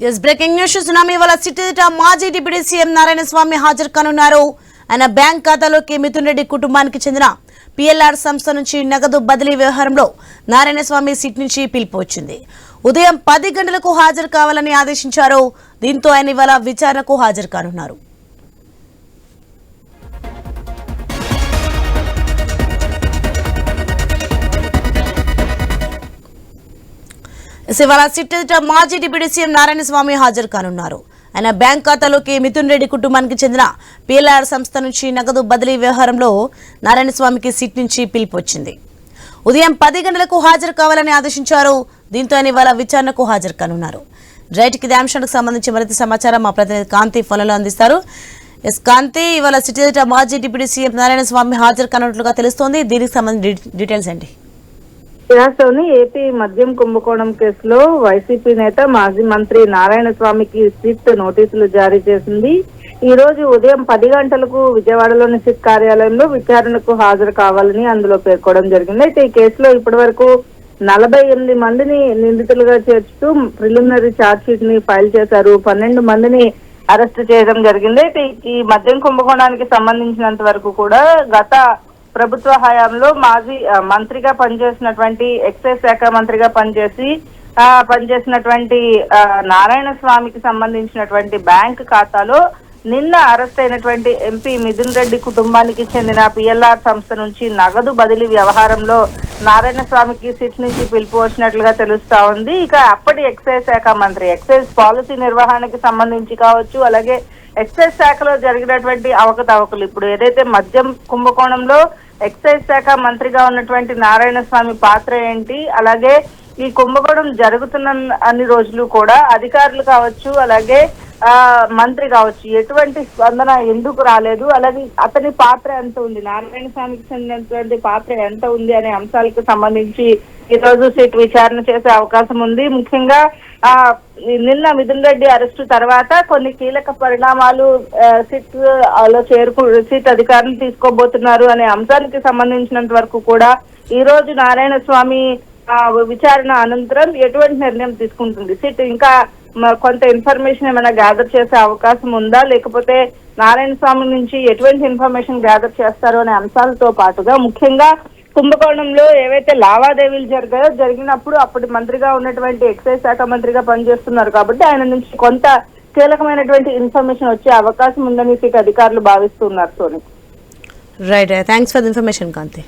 Yes breaking news చూస్తున్నాం. ఇవాళ సిట్టిదిట మాజీ డిప్యూటీ సీఎం నారాయణ స్వామి హాజరు కానున్నారు. ఆయన బ్యాంక్ ఖాతాలోకి మిథున్ రెడ్డి కుటుంబానికి చెందిన పిఎల్ఆర్ సంస్థ నుంచి నగదు బదిలీ వ్యవహారంలో నారాయణ స్వామి సిట్ నుంచి పిలుపు వచ్చింది. ఉదయం 10 గంటలకు హాజరు కావాలని ఆదేశించారు. దీంతో ఆయన ఇవాళ విచారణకు హాజరు కానున్నారు. ఇవాళ సిట్టిదిట మాజీ డిప్యూటీ సీఎం నారాయణ స్వామి హాజరు కానున్నారు. ఆయన బ్యాంక్ ఖాతాలోకి మిథున్ రెడ్డి కుటుంబానికి చెందిన పిఎల్ఆర్ సంస్థ నుంచి నగదు బదిలీ వ్యవహారంలో నారాయణ స్వామికి సిట్ నుంచి పిలుపు వచ్చింది. ఉదయం 10 గంటలకు హాజరు కావాలని ఆదేశించారు. దీంతో ఆయన ఇవాళ విచారణకు హాజరు కానున్నారు. రైట్కి ఇదే అంశానికి సంబంధించి మరింత సమాచారం మా ప్రతినిధి కాంతి ఫోన్లో అందిస్తారు. ఎస్ కాంతి, ఇవాళ సిట్టిదిట మాజీ డిప్యూటీ సీఎం నారాయణ స్వామి హాజరు కానున్నట్లుగా తెలుస్తోంది. దీనికి సంబంధించి డీటెయిల్స్ ఏంటి? రాష్ట్రంలోని ఏపీ మద్యం కుంభకోణం కేసులో వైసీపీ నేత మాజీ మంత్రి నారాయణ స్వామికి సిట్ నోటీసులు జారీ చేసింది. ఈ రోజు ఉదయం 10 గంటలకు విజయవాడలోని సిట్ కార్యాలయంలో విచారణకు హాజరు కావాలని అందులో పేర్కోవడం జరిగింది. అయితే ఈ కేసులో ఇప్పటి వరకు 48 మందిని నిందితులుగా చేర్చుతూ ప్రిలిమినరీ ఛార్జ్ షీట్ ని ఫైల్ చేశారు. 12 మందిని అరెస్ట్ చేయడం జరిగింది. అయితే ఈ మద్యం కుంభకోణానికి సంబంధించినంత వరకు కూడా గత ప్రభుత్వ హయాంలో మాజీ మంత్రిగా పనిచేసినటువంటి ఎక్సైజ్ శాఖ మంత్రిగా పనిచేసినటువంటి నారాయణ స్వామికి సంబంధించినటువంటి బ్యాంక్ ఖాతాలో నిన్న అరెస్ట్ అయినటువంటి ఎంపీ మిథున్ రెడ్డి కుటుంబానికి చెందిన పిఎల్ఆర్ సంస్థ నుంచి నగదు బదిలీ వ్యవహారంలో నారాయణ స్వామికి సిట్ నుంచి పిలుపు వచ్చినట్లుగా తెలుస్తా ఉంది. ఇక అప్పటి ఎక్సైజ్ శాఖ మంత్రి ఎక్సైజ్ పాలసీ నిర్వహణకి సంబంధించి కావచ్చు, అలాగే ఎక్సైజ్ శాఖలో జరిగినటువంటి అవకతవకలు, ఇప్పుడు ఏదైతే మద్యం కుంభకోణంలో ఎక్సైజ్ శాఖ మంత్రిగా ఉన్నటువంటి నారాయణ స్వామి పాత్ర ఏంటి, అలాగే ఈ కుంభకోణం జరుగుతున్న అన్ని రోజులు కూడా అధికారులు కావచ్చు, అలాగే మంత్రి కావచ్చు, ఎటువంటి స్పందన ఎందుకు రాలేదు, అలాగే అతని పాత్ర ఎంత ఉంది, నారాయణ స్వామికి చెందినటువంటి పాత్ర ఎంత ఉంది అనే అంశాలకు సంబంధించి ఈ రోజు సిట్ విచారణ చేసే అవకాశం ఉంది. ముఖ్యంగా నిన్న మిథున్ రెడ్డి అరెస్టు తర్వాత కొన్ని కీలక పరిణామాలు సిట్ అధికారులు తీసుకోబోతున్నారు అనే అంశానికి సంబంధించినంత వరకు కూడా ఈ రోజు నారాయణ స్వామి విచారణ అనంతరం ఎటువంటి నిర్ణయం తీసుకుంటుంది సిట్, ఇంకా కొంత ఇన్ఫర్మేషన్ ఏమైనా గ్యాదర్ చేసే అవకాశం ఉందా, లేకపోతే నారాయణ స్వామి నుంచి ఎటువంటి ఇన్ఫర్మేషన్ గ్యాదర్ చేస్తారు అనే అంశాలతో పాటుగా ముఖ్యంగా కుంభకోణంలో ఏవైతే లావాదేవీలు జరిగినప్పుడు అప్పటి మంత్రిగా ఉన్నటువంటి ఎక్సైజ్ శాఖ మంత్రిగా పనిచేస్తున్నారు కాబట్టి ఆయన నుంచి కొంత కీలకమైనటువంటి ఇన్ఫర్మేషన్ వచ్చే అవకాశం ఉందని సిట్ అధికారులు భావిస్తున్నారు. Soni, right, thanks for the information Kanthi.